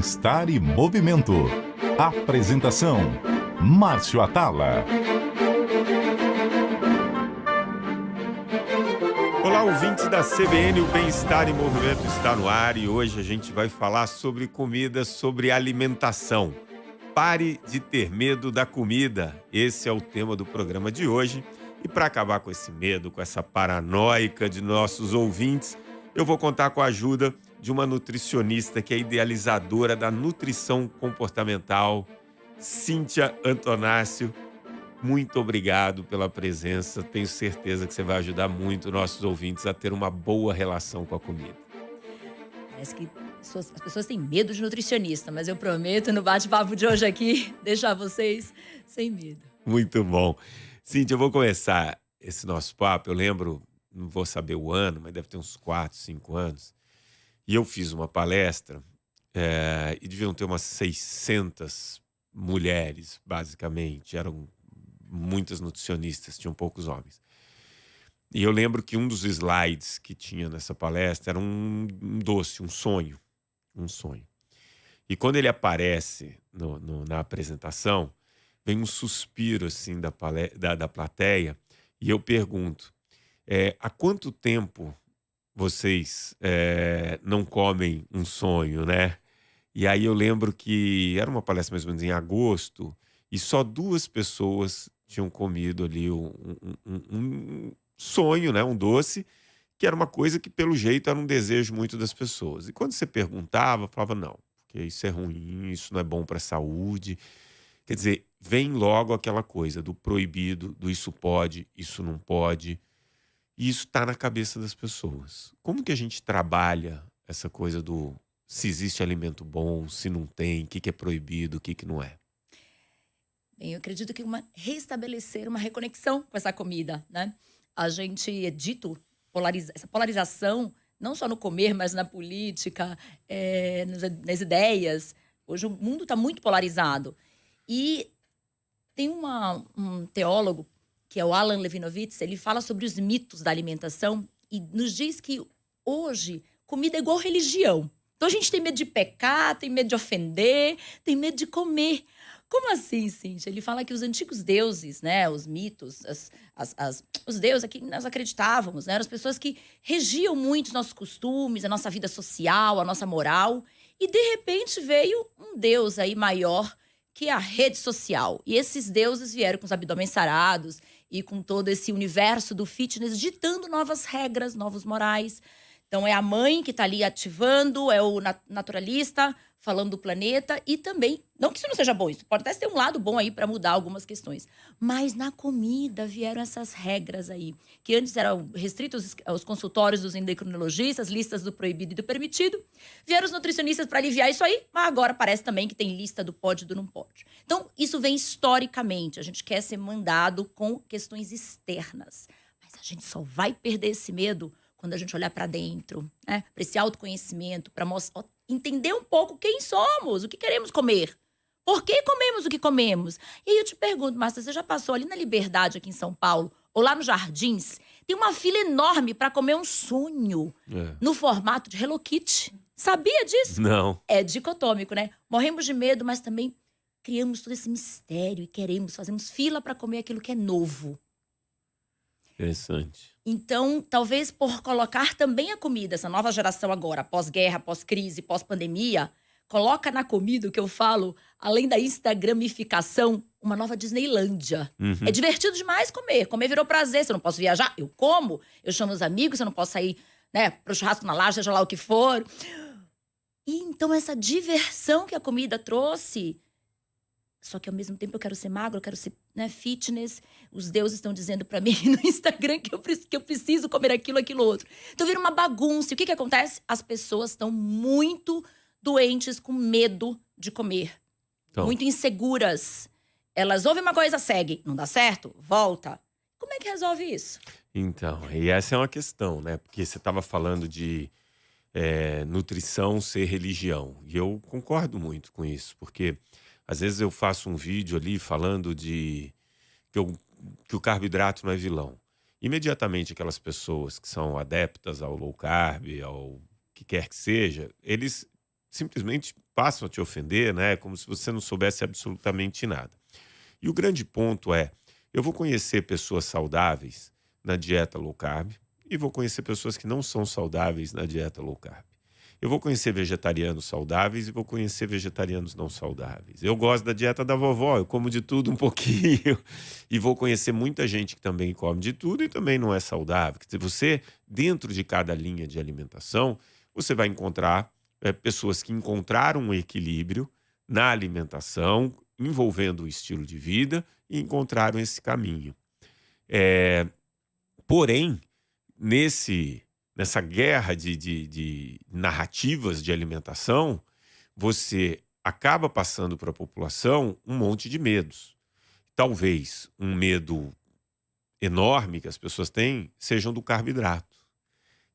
Bem-Estar e Movimento. Apresentação: Márcio Atala. Olá, ouvintes da CBN, o Bem-Estar e Movimento está no ar e hoje a gente vai falar sobre comida, sobre alimentação. Pare de ter medo da comida. Esse é o tema do programa de hoje. E para acabar com esse medo, com essa paranoica de nossos ouvintes, eu vou contar com a ajuda de uma nutricionista que é idealizadora da nutrição comportamental, Cíntia Antonácio. Muito obrigado pela presença. Tenho certeza que você vai ajudar muito nossos ouvintes a ter uma boa relação com a comida. Parece que as pessoas têm medo de nutricionista, mas eu prometo no bate-papo de hoje aqui deixar vocês sem medo. Muito bom. Cíntia, eu vou começar esse nosso papo. Eu lembro, não vou saber o ano, mas deve ter uns 4, 5 anos. E eu fiz uma palestra e deviam ter umas 600 mulheres, basicamente. Eram muitas nutricionistas, tinham poucos homens. E eu lembro que um dos slides que tinha nessa palestra era um doce, um sonho. Um sonho. E quando ele aparece na apresentação, vem um suspiro assim da plateia e eu pergunto, há quanto tempo vocês não comem um sonho, né? E aí eu lembro que era uma palestra mais ou menos em agosto e só 2 pessoas tinham comido ali um sonho, né? Um doce, que era uma coisa que pelo jeito era um desejo muito das pessoas. E quando você perguntava, falava não, porque isso é ruim, isso não é bom para a saúde. Quer dizer, vem logo aquela coisa do proibido, do isso pode, isso não pode. E isso está na cabeça das pessoas. Como que a gente trabalha essa coisa do se existe alimento bom, se não tem, o que é proibido, o que não é? Bem, eu acredito que restabelecer uma reconexão com essa comida, né? A gente é dito essa polarização, não só no comer, mas na política, nas ideias. Hoje o mundo está muito polarizado. E tem um teólogo, que é o Alan Levinovitz, ele fala sobre os mitos da alimentação e nos diz que hoje comida é igual religião. Então a gente tem medo de pecar, tem medo de ofender, tem medo de comer. Como assim, Cíntia? Ele fala que os antigos deuses, né, os mitos, os deuses a que nós acreditávamos, né, eram as pessoas que regiam muito os nossos costumes, a nossa vida social, a nossa moral. E de repente veio um deus aí maior, que é a rede social. E esses deuses vieram com os abdômenes sarados e com todo esse universo do fitness, ditando novas regras, novos morais. Então é a mãe que está ali ativando, é o naturalista falando do planeta e também, não que isso não seja bom, isso pode até ter um lado bom aí para mudar algumas questões. Mas na comida vieram essas regras aí, que antes eram restritos aos consultórios dos endocrinologistas, listas do proibido e do permitido. Vieram os nutricionistas para aliviar isso aí, mas agora parece também que tem lista do pode e do não pode. Então isso vem historicamente, a gente quer ser mandado com questões externas. Mas a gente só vai perder esse medo quando a gente olhar para dentro, né? Para esse autoconhecimento, para entender um pouco quem somos, o que queremos comer. Por que comemos o que comemos? E aí eu te pergunto, Márcia, você já passou ali na Liberdade, aqui em São Paulo, ou lá nos Jardins? Tem uma fila enorme para comer um sonho no formato de Hello Kitty. Sabia disso? Não. É dicotômico, né? Morremos de medo, mas também criamos todo esse mistério e fazemos fila para comer aquilo que é novo. Interessante. Então, talvez por colocar também a comida, essa nova geração agora, pós-guerra, pós-crise, pós-pandemia, coloca na comida o que eu falo, além da instagramificação, uma nova Disneylândia. Uhum. É divertido demais comer. Comer virou prazer. Se eu não posso viajar, eu como. Eu chamo os amigos, se eu não posso sair, né, pro churrasco na laje, seja lá o que for. E então essa diversão que a comida trouxe. Só que ao mesmo tempo eu quero ser magro, eu quero ser, né, fitness. Os deuses estão dizendo pra mim no Instagram que eu preciso comer aquilo, outro. Então vira uma bagunça. E o que acontece? As pessoas estão muito doentes, com medo de comer. Então, muito inseguras. Elas ouvem uma coisa, seguem. Não dá certo? Volta. Como é que resolve isso? Então, e essa é uma questão, né? Porque você estava falando de nutrição ser religião. E eu concordo muito com isso, porque às vezes eu faço um vídeo ali falando que o carboidrato não é vilão. Imediatamente aquelas pessoas que são adeptas ao low carb, ao que quer que seja, eles simplesmente passam a te ofender, né? Como se você não soubesse absolutamente nada. E o grande ponto é, eu vou conhecer pessoas saudáveis na dieta low carb e vou conhecer pessoas que não são saudáveis na dieta low carb. Eu vou conhecer vegetarianos saudáveis e vou conhecer vegetarianos não saudáveis. Eu gosto da dieta da vovó, eu como de tudo um pouquinho. E vou conhecer muita gente que também come de tudo e também não é saudável. Quer dizer, você, dentro de cada linha de alimentação, você vai encontrar pessoas que encontraram um equilíbrio na alimentação, envolvendo o estilo de vida, e encontraram esse caminho. Porém, nessa guerra de narrativas de alimentação, você acaba passando para a população um monte de medos. Talvez um medo enorme que as pessoas têm sejam do carboidrato.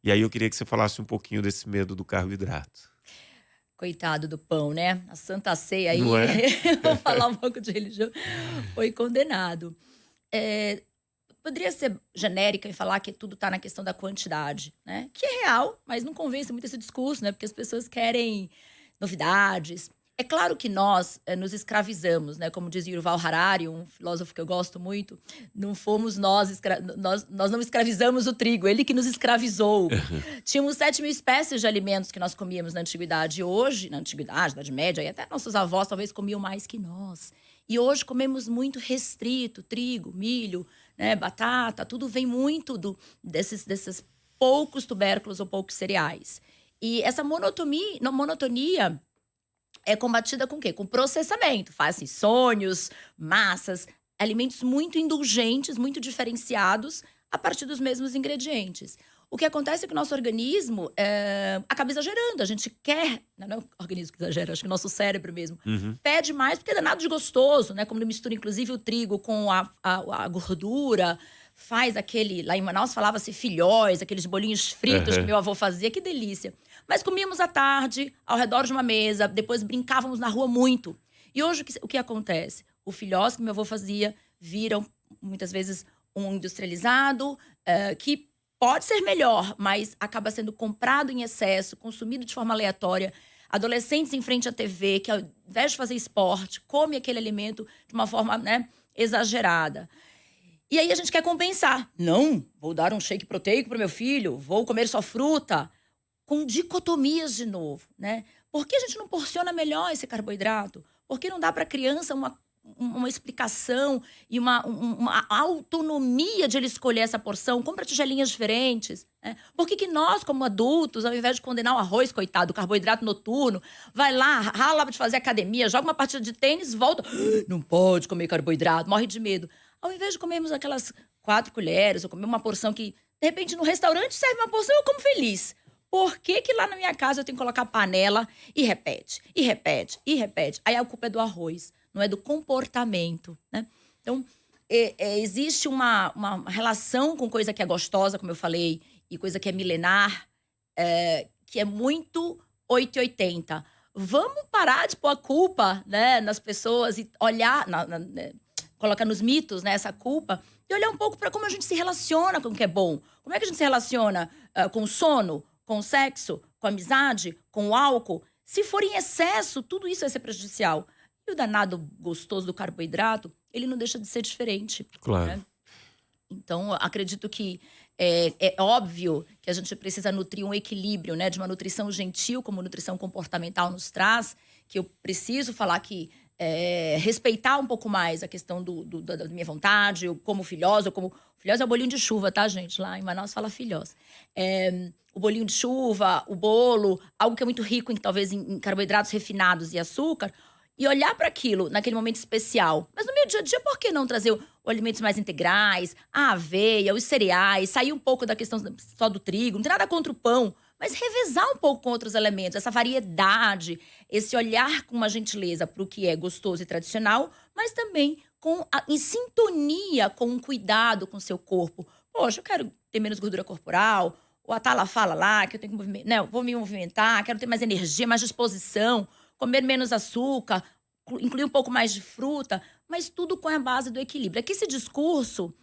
E aí eu queria que você falasse um pouquinho desse medo do carboidrato. Coitado do pão, né? A Santa Ceia aí, Não é? vamos falar um pouco de religião, foi condenado. Poderia ser genérica e falar que tudo está na questão da quantidade, né? Que é real, mas não convence muito esse discurso, né? Porque as pessoas querem novidades. É claro que nós nos escravizamos, né? Como diz Yuval Harari, um filósofo que eu gosto muito, não fomos nós não escravizamos o trigo, ele que nos escravizou. Tínhamos 7.000 espécies de alimentos que nós comíamos na antiguidade. E hoje, na antiguidade, na Idade Média, e até nossos avós talvez comiam mais que nós. E hoje comemos muito restrito, trigo, milho, né, batata, tudo vem muito desses poucos tubérculos ou poucos cereais. E essa monotonia é combatida com o quê? Com processamento. Faz sonhos, massas, alimentos muito indulgentes, muito diferenciados a partir dos mesmos ingredientes. O que acontece é que o nosso organismo acaba exagerando. A gente quer… Não é o organismo que exagera, acho que o nosso cérebro mesmo. Pede mais porque é danado de gostoso, né? Como ele mistura, inclusive, o trigo com a gordura. Faz aquele… Lá em Manaus falava-se filhóis, aqueles bolinhos fritos que meu avô fazia. Que delícia. Mas comíamos à tarde, ao redor de uma mesa. Depois brincávamos na rua muito. E hoje, o que acontece? O filhós que meu avô fazia viram, muitas vezes, um industrializado que… Pode ser melhor, mas acaba sendo comprado em excesso, consumido de forma aleatória. Adolescentes em frente à TV, que ao invés de fazer esporte, come aquele alimento de uma forma, né, exagerada. E aí a gente quer compensar. Não, vou dar um shake proteico para o meu filho, vou comer só fruta. Com dicotomias de novo, né? Por que a gente não porciona melhor esse carboidrato? Por que não dá para a criança uma explicação e uma autonomia de ele escolher essa porção, compra tigelinhas diferentes, né? Por que nós, como adultos, ao invés de condenar o arroz, coitado, o carboidrato noturno, vai lá, rala de fazer academia, joga uma partida de tênis, volta, não pode comer carboidrato, morre de medo. Ao invés de comermos aquelas 4 colheres, ou comer uma porção que, de repente, no restaurante serve uma porção, eu como feliz. Por que lá na minha casa eu tenho que colocar panela e repete, e repete, e repete? Aí a culpa é do arroz. Não é do comportamento, né? Então, existe uma relação com coisa que é gostosa, como eu falei, e coisa que é milenar, que é muito 880. Vamos parar de pôr a culpa, né, nas pessoas e olhar, colocar nos mitos, né, essa culpa, e olhar um pouco para como a gente se relaciona com o que é bom. Como é que a gente se relaciona com o sono, com o sexo, com a amizade, com o álcool? Se for em excesso, tudo isso vai ser prejudicial. E o danado gostoso do carboidrato, ele não deixa de ser diferente. Claro. Né? Então, acredito que é óbvio que a gente precisa nutrir um equilíbrio, né? De uma nutrição gentil, como nutrição comportamental nos traz, que eu preciso falar que respeitar um pouco mais a questão da minha vontade, eu como filhós, filhós é o bolinho de chuva, tá, gente? Lá em Manaus fala filhós. O bolinho de chuva, o bolo, algo que é muito rico talvez em carboidratos refinados e açúcar, e olhar para aquilo naquele momento especial. Mas no meu dia a dia, por que não trazer os alimentos mais integrais, a aveia, os cereais, sair um pouco da questão só do trigo, não tem nada contra o pão, mas revezar um pouco com outros elementos, essa variedade, esse olhar com uma gentileza para o que é gostoso e tradicional, mas também em sintonia com um cuidado com o seu corpo. Poxa, eu quero ter menos gordura corporal, o Atala fala lá que eu tenho que vou me movimentar, quero ter mais energia, mais disposição, comer menos açúcar, incluir um pouco mais de fruta, mas tudo com a base do equilíbrio. Aqui esse discurso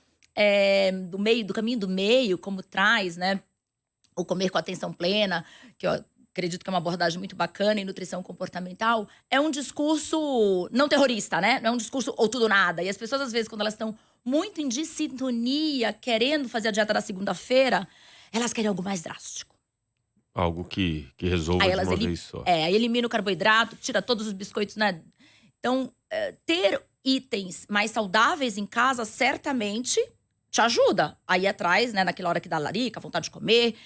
do caminho do meio, como traz, né? O comer com atenção plena, que acredito que é uma abordagem muito bacana em nutrição comportamental, é um discurso não terrorista, né? Não é um discurso ou tudo ou nada. E as pessoas, às vezes, quando elas estão muito em dissintonia, querendo fazer a dieta da segunda-feira, elas querem algo mais drástico. Algo que resolva Aí de elas uma vez só. aí elimina o carboidrato, tira todos os biscoitos, né? Então, ter itens mais saudáveis em casa certamente te ajuda a ir atrás, né? Naquela hora que dá larica, vontade de comer.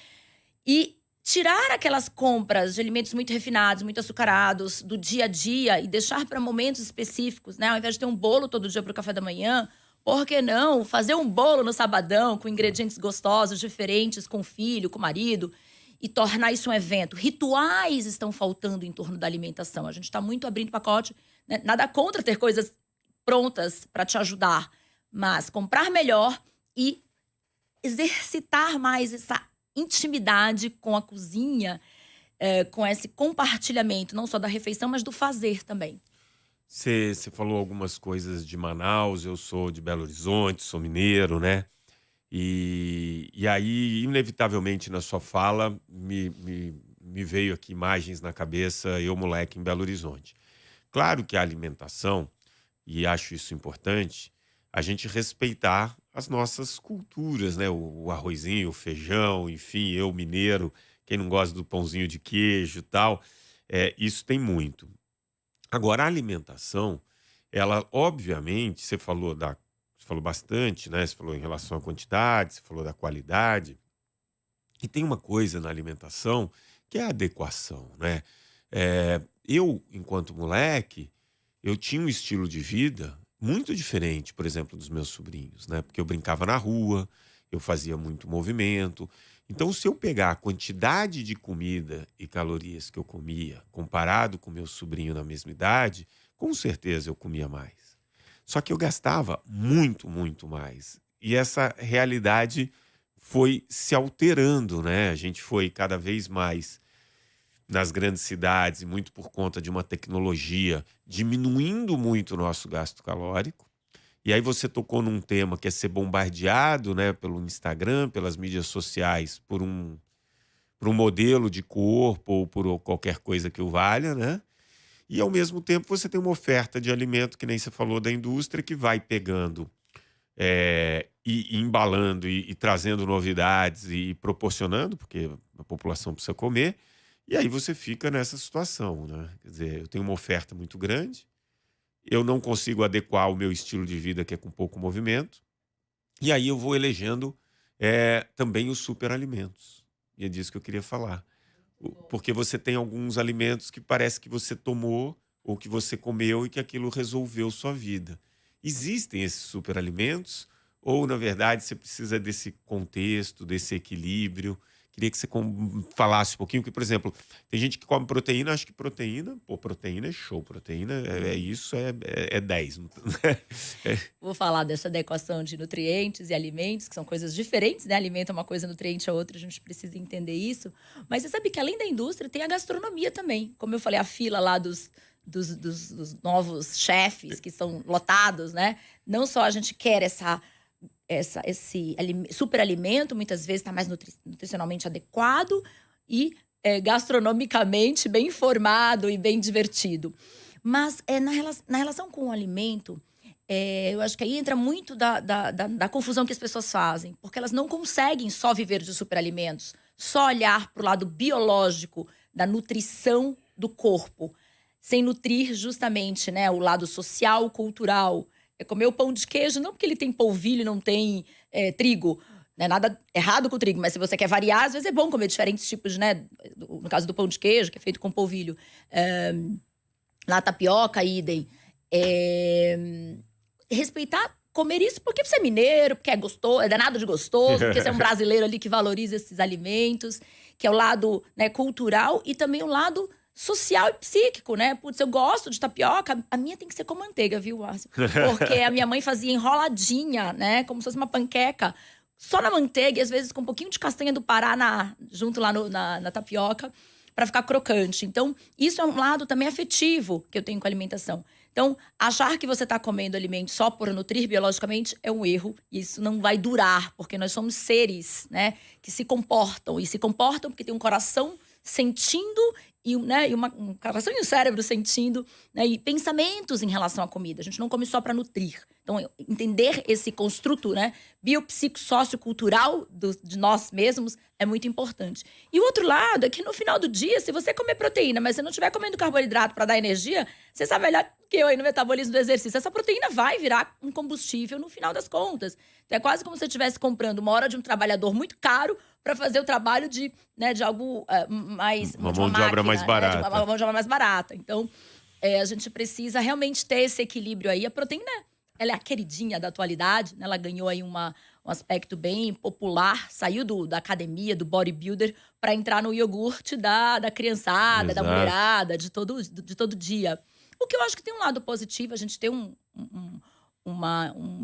E tirar aquelas compras de alimentos muito refinados, muito açucarados, do dia a dia e deixar para momentos específicos, né? Ao invés de ter um bolo todo dia para o café da manhã, por que não fazer um bolo no sabadão com ingredientes gostosos, diferentes, com o filho, com o marido, e tornar isso um evento? Rituais estão faltando em torno da alimentação. A gente está muito abrindo pacote, né? Nada contra ter coisas prontas para te ajudar, mas comprar melhor e exercitar mais essa intimidade com a cozinha, com esse compartilhamento, não só da refeição, mas do fazer também. Você falou algumas coisas de Manaus, eu sou de Belo Horizonte, sou mineiro, né? E aí, inevitavelmente, na sua fala, me veio aqui imagens na cabeça, eu moleque em Belo Horizonte. Claro que a alimentação, e acho isso importante, a gente respeitar as nossas culturas, né? O arrozinho, o feijão, enfim, eu mineiro, quem não gosta do pãozinho de queijo e tal, isso tem muito. Agora, a alimentação, ela, obviamente, você falou bastante, né? Você falou em relação à quantidade, você falou da qualidade. E tem uma coisa na alimentação que é a adequação, né? Eu, enquanto moleque, eu tinha um estilo de vida muito diferente, por exemplo, dos meus sobrinhos, né? Porque eu brincava na rua, eu fazia muito movimento. Então, se eu pegar a quantidade de comida e calorias que eu comia, comparado com meu sobrinho na mesma idade, com certeza eu comia mais. Só que eu gastava muito, muito mais. E essa realidade foi se alterando, né? A gente foi cada vez mais nas grandes cidades, e muito por conta de uma tecnologia, diminuindo muito o nosso gasto calórico. E aí você tocou num tema que é ser bombardeado, né, pelo Instagram, pelas mídias sociais, por um modelo de corpo ou por qualquer coisa que o valha, né? E ao mesmo tempo você tem uma oferta de alimento, que nem você falou, da indústria, que vai pegando e embalando e trazendo novidades e proporcionando, porque a população precisa comer. E aí você fica nessa situação, né? Quer dizer, eu tenho uma oferta muito grande, eu não consigo adequar o meu estilo de vida, que é com pouco movimento, e aí eu vou elegendo também os superalimentos. E é disso que eu queria falar. Porque você tem alguns alimentos que parece que você tomou ou que você comeu e que aquilo resolveu sua vida. Existem esses superalimentos ou, na verdade, você precisa desse contexto, desse equilíbrio? Queria que você falasse um pouquinho, porque, por exemplo, tem gente que come proteína, acha que proteína é show, proteína é 10. Vou falar dessa adequação de nutrientes e alimentos, que são coisas diferentes, né? Alimento é uma coisa, nutriente é outra, a gente precisa entender isso. Mas você sabe que além da indústria, tem a gastronomia também. Como eu falei, a fila lá dos novos chefes que são lotados, né? Não só a gente quer esse superalimento, muitas vezes está mais nutricionalmente adequado e gastronomicamente bem informado e bem divertido. Mas na relação com o alimento, eu acho que aí entra muito da confusão que as pessoas fazem, porque elas não conseguem só viver de superalimentos, só olhar para o lado biológico da nutrição do corpo, sem nutrir justamente, né, o lado social, cultural. É comer o pão de queijo, não porque ele tem polvilho e não tem trigo. Não é nada errado com o trigo, mas se você quer variar, às vezes é bom comer diferentes tipos, né? No caso do pão de queijo, que é feito com polvilho. Na tapioca, idem. Respeitar comer isso porque você é mineiro, porque é gostoso, é danado de gostoso, porque você é um brasileiro ali que valoriza esses alimentos, que é o lado, né, cultural e também o lado social e psíquico, né? Putz, eu gosto de tapioca, a minha tem que ser com manteiga, viu, Márcio? Porque a minha mãe fazia enroladinha, né? Como se fosse uma panqueca, só na manteiga e às vezes com um pouquinho de castanha do Pará junto lá na tapioca, para ficar crocante. Então, isso é um lado também afetivo que eu tenho com a alimentação. Então, achar que você está comendo alimento só por nutrir biologicamente é um erro. E isso não vai durar, porque nós somos seres, né? Que se comportam. E se comportam porque tem um coração sentindo e, né, e um coração e um cérebro sentindo, né, e pensamentos em relação à comida. A gente não come só para nutrir. Então, entender esse construto, né, biopsico-sociocultural de nós mesmos é muito importante. E o outro lado é que no final do dia, se você comer proteína, mas você não estiver comendo carboidrato para dar energia, você sabe melhor que eu aí no metabolismo do exercício. Essa proteína vai virar um combustível no final das contas. Então, é quase como se você estivesse comprando uma hora de um trabalhador muito caro para fazer o trabalho de, né, de algo mais... Uma de mão de obra mais né, barata. uma mão de obra mais barata. Então, a gente precisa realmente ter esse equilíbrio aí. A proteína, ela é a queridinha da atualidade, né? Ela ganhou aí um aspecto bem popular, saiu da academia, do bodybuilder, para entrar no iogurte da criançada, da Exato. mulherada, de todo dia. O que eu acho que tem um lado positivo, a gente tem um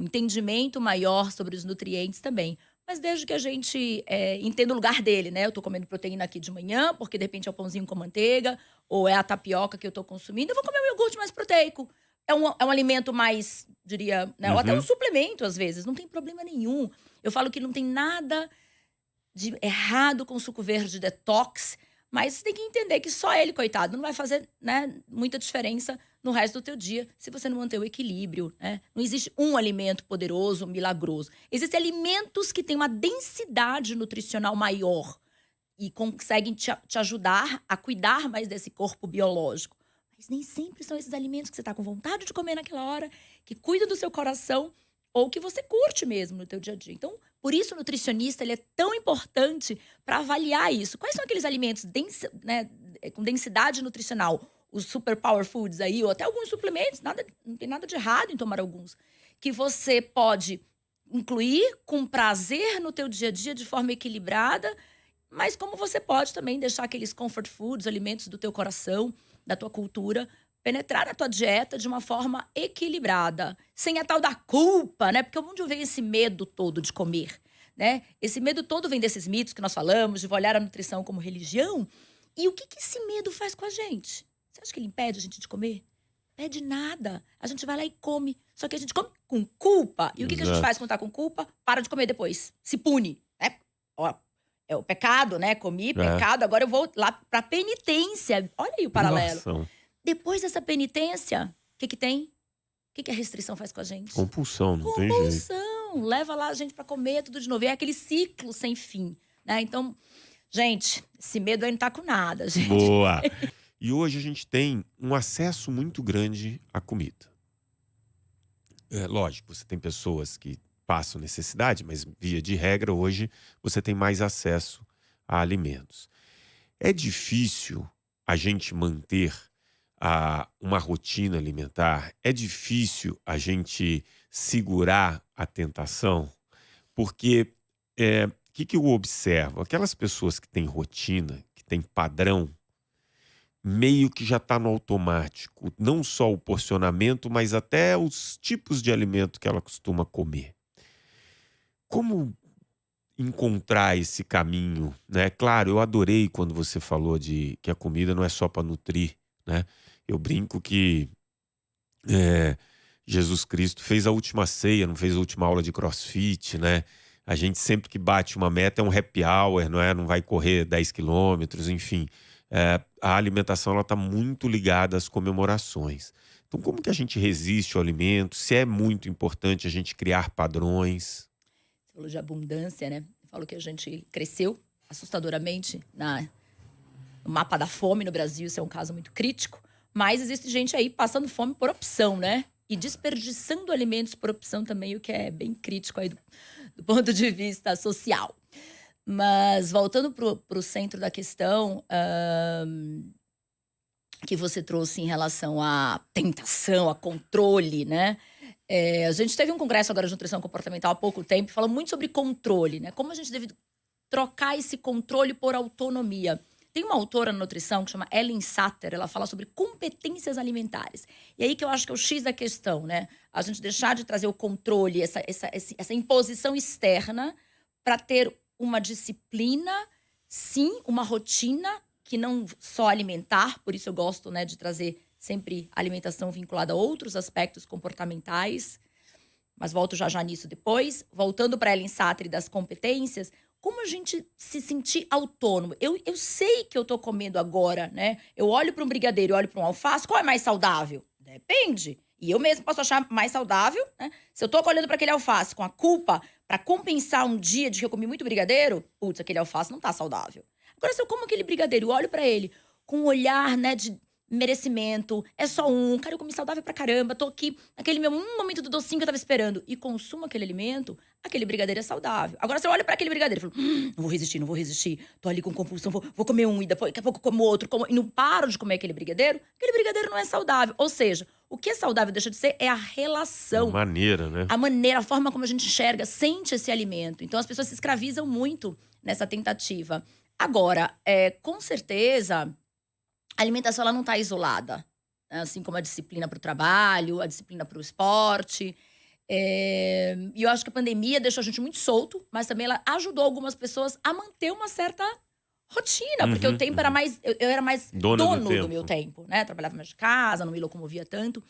entendimento maior sobre os nutrientes também. Mas desde que a gente entenda o lugar dele, né? Eu tô comendo proteína aqui de manhã, porque de repente é o pãozinho com manteiga, ou é a tapioca que eu tô consumindo. Eu vou comer um iogurte mais proteico. É um alimento mais, diria, né? Ou até um suplemento, às vezes. Não tem problema nenhum. Eu falo que não tem nada de errado com suco verde detox, mas você tem que entender que só ele, coitado, não vai fazer, né, muita diferença no resto do teu dia se você não manter o equilíbrio, né? Não existe um alimento poderoso, milagroso. Existem alimentos que têm uma densidade nutricional maior e conseguem te ajudar a cuidar mais desse corpo biológico. Mas nem sempre são esses alimentos que você está com vontade de comer naquela hora, que cuidam do seu coração ou que você curte mesmo no teu dia a dia. Então, por isso o nutricionista ele é tão importante para avaliar isso. Quais são aqueles alimentos né, com densidade nutricional? Os super power foods aí, ou até alguns suplementos, não tem nada de errado em tomar alguns, que você pode incluir com prazer no teu dia a dia de forma equilibrada, mas como você pode também deixar aqueles comfort foods, alimentos do teu coração, da tua cultura, penetrar na tua dieta de uma forma equilibrada, sem a tal da culpa, né? Porque onde vem esse medo todo de comer, né? Esse medo todo vem desses mitos que nós falamos, de olhar a nutrição como religião. E o que esse medo faz com a gente? Você acha que ele impede a gente de comer? Impede nada. A gente vai lá e come. Só que a gente come com culpa. E o que a gente faz quando tá com culpa? Para de comer depois. Se pune, né? Ó, é o pecado, né? Comi, pecado, agora eu vou lá pra penitência. Olha aí o paralelo. Nossa. Depois dessa penitência, o que tem? O que a restrição faz com a gente? Compulsão, não tem jeito. Compulsão. Leva lá a gente pra comer tudo de novo. É aquele ciclo sem fim, né? Então, gente, esse medo aí não tá com nada, gente. Boa! E hoje a gente tem um acesso muito grande à comida. É lógico, você tem pessoas que passam necessidade, mas via de regra hoje você tem mais acesso a alimentos. É difícil a gente manter uma rotina alimentar? É difícil a gente segurar a tentação? Porque o que eu observo? Aquelas pessoas que têm rotina, que têm padrão, meio que já está no automático. Não só o porcionamento, mas até os tipos de alimento que ela costuma comer. Como encontrar esse caminho, né? Claro, eu adorei quando você falou de que a comida não é só para nutrir, né? Eu brinco que Jesus Cristo fez a última ceia, não fez a última aula de CrossFit, né? A gente sempre que bate uma meta é um happy hour, não é? Não vai correr 10 quilômetros, enfim. A alimentação está muito ligada às comemorações. Então, como que a gente resiste ao alimento? Se é muito importante a gente criar padrões. Você falou de abundância, né? Eu falo que a gente cresceu assustadoramente no mapa da fome no Brasil. Isso é um caso muito crítico. Mas existe gente aí passando fome por opção, né? E desperdiçando alimentos por opção também, o que é bem crítico aí do ponto de vista social. Mas voltando pro centro da questão que você trouxe em relação à tentação, a controle, né? A gente teve um congresso agora de nutrição comportamental há pouco tempo, falando muito sobre controle, né? Como a gente deve trocar esse controle por autonomia. Tem uma autora na nutrição que chama Ellen Satter, ela fala sobre competências alimentares. E aí que eu acho que é o X da questão, né? A gente deixar de trazer o controle, essa imposição externa, para ter uma disciplina, sim, uma rotina, que não só alimentar, por isso eu gosto, né, de trazer sempre alimentação vinculada a outros aspectos comportamentais. Mas volto já nisso depois. Voltando para Ellen Satter das competências, como a gente se sentir autônomo. Eu sei que eu tô comendo agora, né? Eu olho para um brigadeiro e olho para um alface, qual é mais saudável? Depende. E eu mesmo posso achar mais saudável, né? Se eu tô olhando para aquele alface com a culpa para compensar um dia de que eu comi muito brigadeiro, putz, aquele alface não tá saudável. Agora, se eu como aquele brigadeiro e olho para ele com um olhar, né, de merecimento, é só um, cara, eu comi saudável pra caramba, tô aqui naquele meu momento do docinho que eu tava esperando e consumo aquele alimento, aquele brigadeiro é saudável. Agora, se eu olho pra aquele brigadeiro e falo, não vou resistir, não vou resistir, tô ali com compulsão, vou comer um e depois, daqui a pouco como outro, e não paro de comer aquele brigadeiro não é saudável. Ou seja, o que é saudável deixa de ser é a relação. A maneira, né? A maneira, a forma como a gente enxerga, sente esse alimento. Então, as pessoas se escravizam muito nessa tentativa. Agora, com certeza, a alimentação ela não está isolada. Né? Assim como a disciplina para o trabalho, a disciplina para o esporte. E eu acho que a pandemia deixou a gente muito solto, mas também ela ajudou algumas pessoas a manter uma certa rotina. Porque o tempo era mais… Eu era mais dono do meu tempo, né? Trabalhava mais de casa, não me locomovia tanto.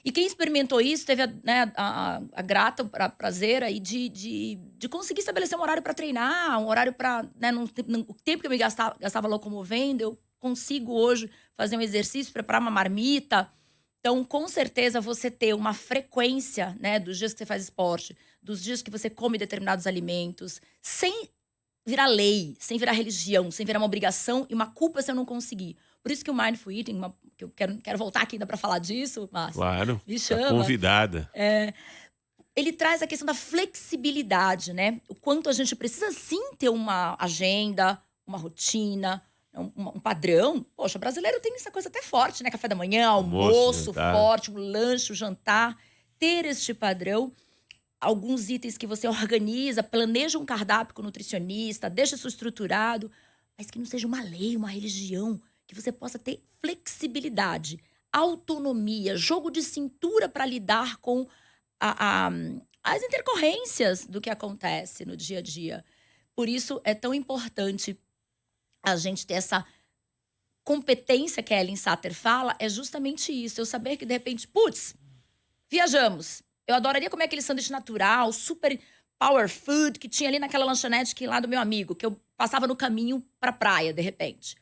E quem experimentou isso teve a grata prazer aí de conseguir estabelecer um horário para treinar, um horário para… Né, o tempo que eu me gastava locomovendo, eu consigo hoje fazer um exercício, preparar uma marmita. Então, com certeza, você ter uma frequência, né, dos dias que você faz esporte, dos dias que você come determinados alimentos, sem virar lei, sem virar religião, sem virar uma obrigação e uma culpa se eu não conseguir. Por isso que o Mindful Eating, que eu quero voltar aqui ainda para falar disso, Márcio. Claro, me chama. Tá convidada. Ele traz a questão da flexibilidade, né? O quanto a gente precisa sim ter uma agenda, uma rotina, um padrão. Poxa, o brasileiro tem essa coisa até forte, né? Café da manhã, almoço forte, um lanche, um jantar. Ter este padrão, alguns itens que você organiza, planeja um cardápio com o nutricionista, deixa isso estruturado, mas que não seja uma lei, uma religião, que você possa ter flexibilidade, autonomia, jogo de cintura para lidar com as intercorrências do que acontece no dia a dia. Por isso, é tão importante a gente ter essa competência que a Ellen Satter fala, é justamente isso. Eu saber que, de repente, putz, viajamos. Eu adoraria comer aquele sanduíche natural, super power food, que tinha ali naquela lanchonete lá do meu amigo, que eu passava no caminho pra praia, de repente.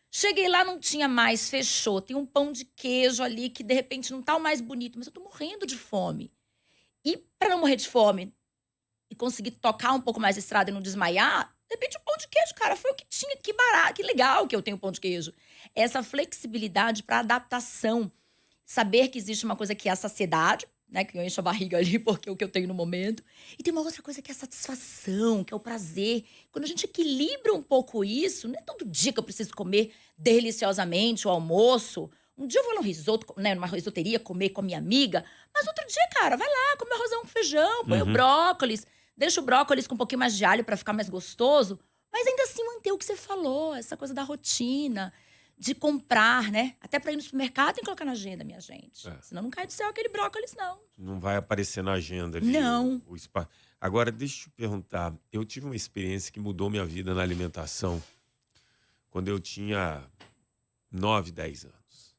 Cheguei lá, não tinha mais, fechou. Tem um pão de queijo ali que, de repente, não tá o mais bonito, mas eu tô morrendo de fome. E para não morrer de fome e conseguir tocar um pouco mais a estrada e não desmaiar, de repente o pão de queijo, cara, foi o que tinha, que barato, que legal que eu tenho pão de queijo. Essa flexibilidade para adaptação, saber que existe uma coisa que é a saciedade, né, que eu encho a barriga ali porque é o que eu tenho no momento, e tem uma outra coisa que é a satisfação, que é o prazer. Quando a gente equilibra um pouco isso, não é todo dia que eu preciso comer deliciosamente o almoço. Um dia eu vou num risoto, né, numa risoteria, comer com a minha amiga. Mas outro dia, cara, vai lá, come arrozão com feijão, põe o brócolis. Deixa o brócolis com um pouquinho mais de alho pra ficar mais gostoso. Mas ainda assim manter o que você falou, essa coisa da rotina, de comprar, né? Até pra ir no supermercado tem que colocar na agenda, minha gente. Senão não cai do céu aquele brócolis, não. Não vai aparecer na agenda ali. Não. Agora, deixa eu te perguntar. Eu tive uma experiência que mudou minha vida na alimentação quando eu tinha 9, 10 anos.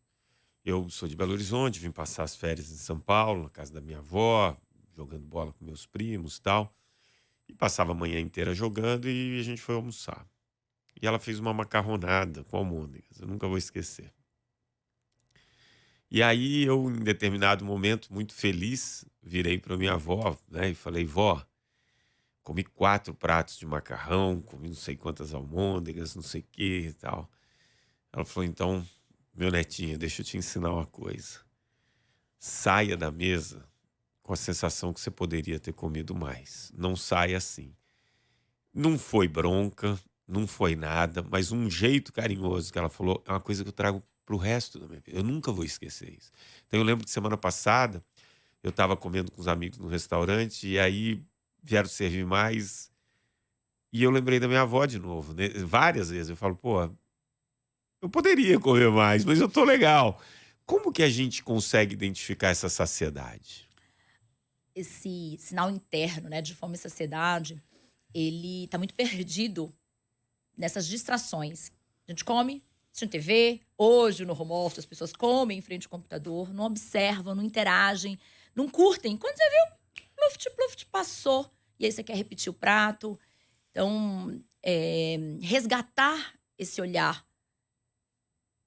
Eu sou de Belo Horizonte, vim passar as férias em São Paulo, na casa da minha avó, jogando bola com meus primos e tal. E passava a manhã inteira jogando e a gente foi almoçar. E ela fez uma macarronada com almôndegas, eu nunca vou esquecer. E aí eu, em determinado momento, muito feliz, virei para minha avó, né, e falei, vó, comi 4 pratos de macarrão, comi não sei quantas almôndegas, não sei o que e tal. Ela falou, então, meu netinho, deixa eu te ensinar uma coisa. Saia da mesa com a sensação que você poderia ter comido mais. Não saia assim. Não foi bronca, não foi nada, mas um jeito carinhoso que ela falou é uma coisa que eu trago pro resto da minha vida. Eu nunca vou esquecer isso. Então eu lembro que semana passada eu estava comendo com os amigos no restaurante e aí vieram servir mais e eu lembrei da minha avó de novo, né? Várias vezes eu falo, pô, eu poderia comer mais, mas eu tô legal. Como que a gente consegue identificar essa saciedade? Esse sinal interno, né, de fome e saciedade, ele tá muito perdido nessas distrações. A gente come, assiste TV, hoje no home office as pessoas comem em frente ao computador, não observam, não interagem, não curtem. Quando você viu, pluft, passou. E aí você quer repetir o prato. Então, resgatar esse olhar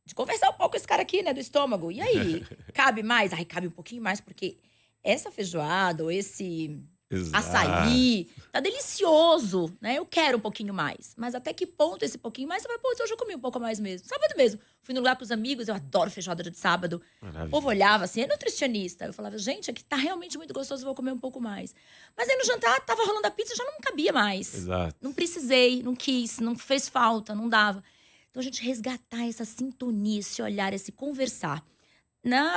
de conversar um pouco com esse cara aqui, né, do estômago. E aí, cabe mais? Ai, cabe um pouquinho mais, porque essa feijoada ou esse Exato. açaí tá delicioso, né? Eu quero um pouquinho mais. Mas até que ponto esse pouquinho mais? Você fala, putz, hoje eu comi um pouco a mais mesmo. Sábado mesmo. Fui no lugar com os amigos, eu adoro feijoada de sábado. O Maravilha. povo olhava assim, é nutricionista. Eu falava, gente, aqui tá realmente muito gostoso, eu vou comer um pouco mais. Mas aí no jantar, tava rolando a pizza, já não cabia mais. Exato. Não precisei, não quis, não fez falta, não dava. Então, a gente resgatar essa sintonia, esse olhar, esse conversar.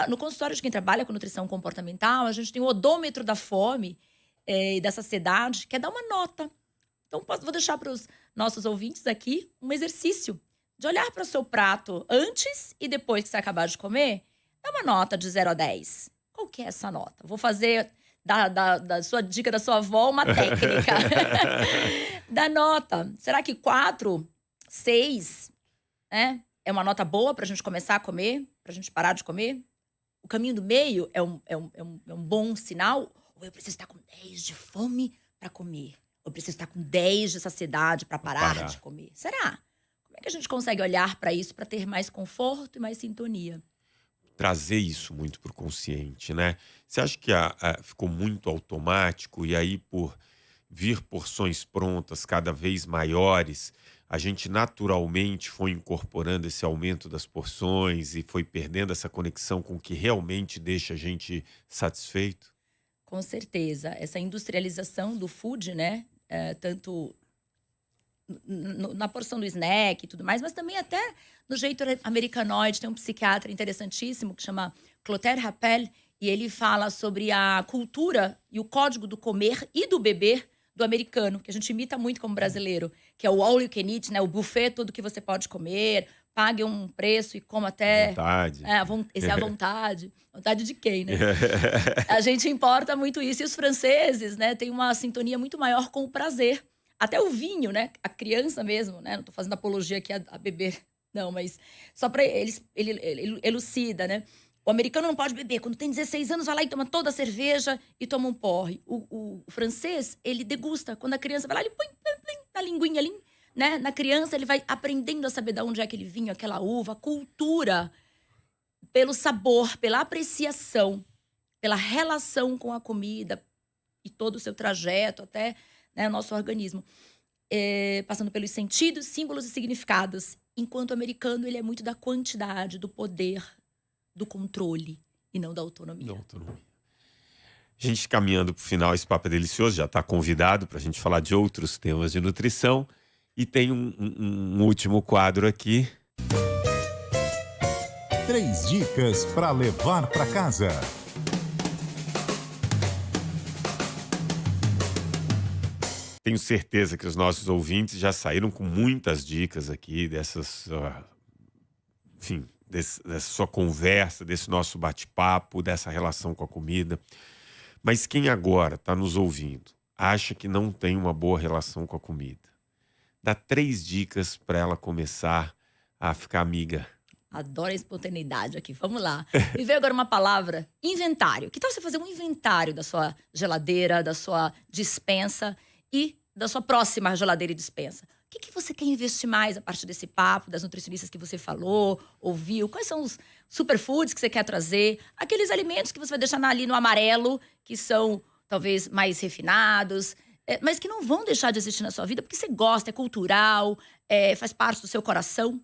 No consultório de quem trabalha com nutrição comportamental, a gente tem o odômetro da fome e da saciedade, que é dar uma nota. Então, vou deixar para os nossos ouvintes aqui um exercício de olhar para o seu prato antes e depois que você acabar de comer, dá uma nota de 0 a 10. Qual que é essa nota? Vou fazer da sua dica da sua avó uma técnica. Da nota. Será que 4, 6, né? É uma nota boa pra gente começar a comer, pra gente parar de comer? O caminho do meio é um bom sinal? Ou eu preciso estar com 10 de fome pra comer? Ou eu preciso estar com 10 de saciedade pra parar de comer? Será? Como é que a gente consegue olhar pra isso pra ter mais conforto e mais sintonia? Trazer isso muito pro consciente, né? Você acha que ficou muito automático e aí por vir porções prontas cada vez maiores, a gente naturalmente foi incorporando esse aumento das porções e foi perdendo essa conexão com o que realmente deixa a gente satisfeito? Com certeza. Essa industrialização do food, né? Tanto na porção do snack e tudo mais, mas também até no jeito americanoide. Tem um psiquiatra interessantíssimo que chama Clotaire Rappel, e ele fala sobre a cultura e o código do comer e do beber do americano, que a gente imita muito como brasileiro, que é o all you can eat, né? O buffet, tudo que você pode comer, pague um preço e coma até… Vontade. Esse é a vontade. Vontade de quem, né? A gente importa muito isso. E os franceses, né, têm uma sintonia muito maior com o prazer. Até o vinho, né? A criança mesmo, né? Não tô fazendo apologia aqui a beber, não, mas só para ele elucida, né? O americano não pode beber. Quando tem 16 anos, vai lá e toma toda a cerveja e toma um porre. O francês, ele degusta. Quando a criança vai lá, ele põe na linguinha ali, né? Na criança, ele vai aprendendo a saber de onde é aquele vinho, aquela uva. A cultura, pelo sabor, pela apreciação, pela relação com a comida e todo o seu trajeto até, né, o nosso organismo. Passando pelos sentidos, símbolos e significados. Enquanto o americano, ele é muito da quantidade, do poder, do controle e não da autonomia. Da autonomia. A gente caminhando para o final, esse papo é delicioso, já está convidado para a gente falar de outros temas de nutrição. E tem um último quadro aqui. 3 dicas para levar para casa. Tenho certeza que os nossos ouvintes já saíram com muitas dicas aqui dessas, enfim, dessa sua conversa, desse nosso bate-papo, dessa relação com a comida. Mas quem agora está nos ouvindo, acha que não tem uma boa relação com a comida, dá 3 dicas para ela começar a ficar amiga. Adoro a espontaneidade aqui. Vamos lá. Me veio agora uma palavra: inventário. Que tal você fazer um inventário da sua geladeira, da sua despensa e da sua próxima geladeira e despensa? O que você quer investir mais a partir desse papo, das nutricionistas que você falou, ouviu? Quais são os superfoods que você quer trazer? Aqueles alimentos que você vai deixar ali no amarelo, que são talvez mais refinados, mas que não vão deixar de existir na sua vida porque você gosta, é cultural, faz parte do seu coração.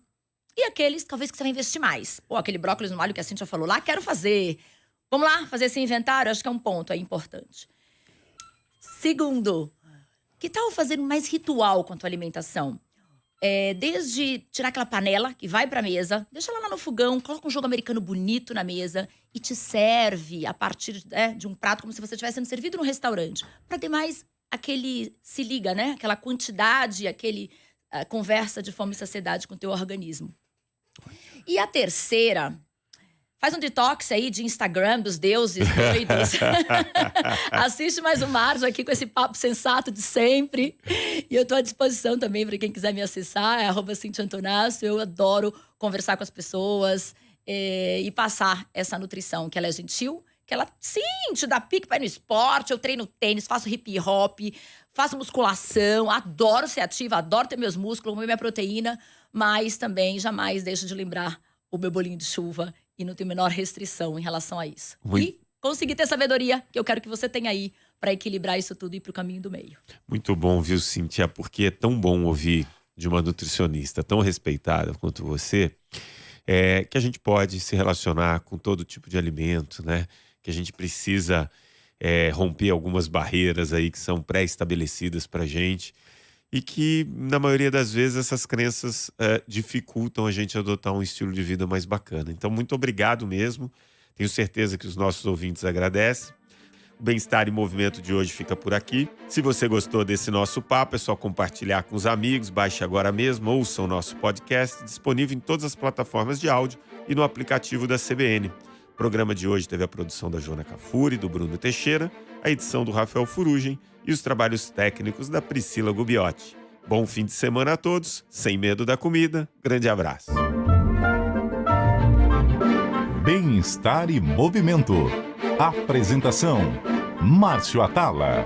E aqueles, talvez, que você vai investir mais. Pô, aquele brócolis no alho que a Cíntia falou lá, quero fazer. Vamos lá, fazer esse inventário? Acho que é um ponto aí importante. Segundo, que tal fazer mais ritual quanto à alimentação? Desde tirar aquela panela que vai pra mesa, deixa ela lá no fogão, coloca um jogo americano bonito na mesa e te serve a partir de um prato como se você estivesse sendo servido num restaurante. Pra ter mais aquele, se liga, né? Aquela quantidade, aquele conversa de fome e saciedade com o teu organismo. E a terceira, faz um detox aí de Instagram dos deuses doidos. Assiste mais um Marjo aqui com esse papo sensato de sempre. E eu tô à disposição também para quem quiser me acessar, é @CintiaAntonácio. Eu adoro conversar com as pessoas e passar essa nutrição, que ela é gentil, que ela, sim, te dá pique pra ir no esporte. Eu treino tênis, faço hip hop, faço musculação, adoro ser ativa, adoro ter meus músculos, comer minha proteína, mas também jamais deixo de lembrar o meu bolinho de chuva e não tenho a menor restrição em relação a isso. E conseguir ter sabedoria, que eu quero que você tenha aí, pra equilibrar isso tudo e ir pro caminho do meio. Muito bom, viu, Cíntia? Porque é tão bom ouvir de uma nutricionista tão respeitada quanto você, que a gente pode se relacionar com todo tipo de alimento, né? Que a gente precisa romper algumas barreiras aí que são pré-estabelecidas pra gente e que, na maioria das vezes, essas crenças dificultam a gente adotar um estilo de vida mais bacana. Então, muito obrigado mesmo. Tenho certeza que os nossos ouvintes agradecem. O Bem-Estar em Movimento de hoje fica por aqui. Se você gostou desse nosso papo, é só compartilhar com os amigos, baixe agora mesmo, ouça o nosso podcast, disponível em todas as plataformas de áudio e no aplicativo da CBN. O programa de hoje teve a produção da Joana Cafuri, do Bruno Teixeira, a edição do Rafael Furugem e os trabalhos técnicos da Priscila Gubiotti. Bom fim de semana a todos, sem medo da comida. Grande abraço. Bem-Estar e Movimento. Apresentação: Márcio Atala.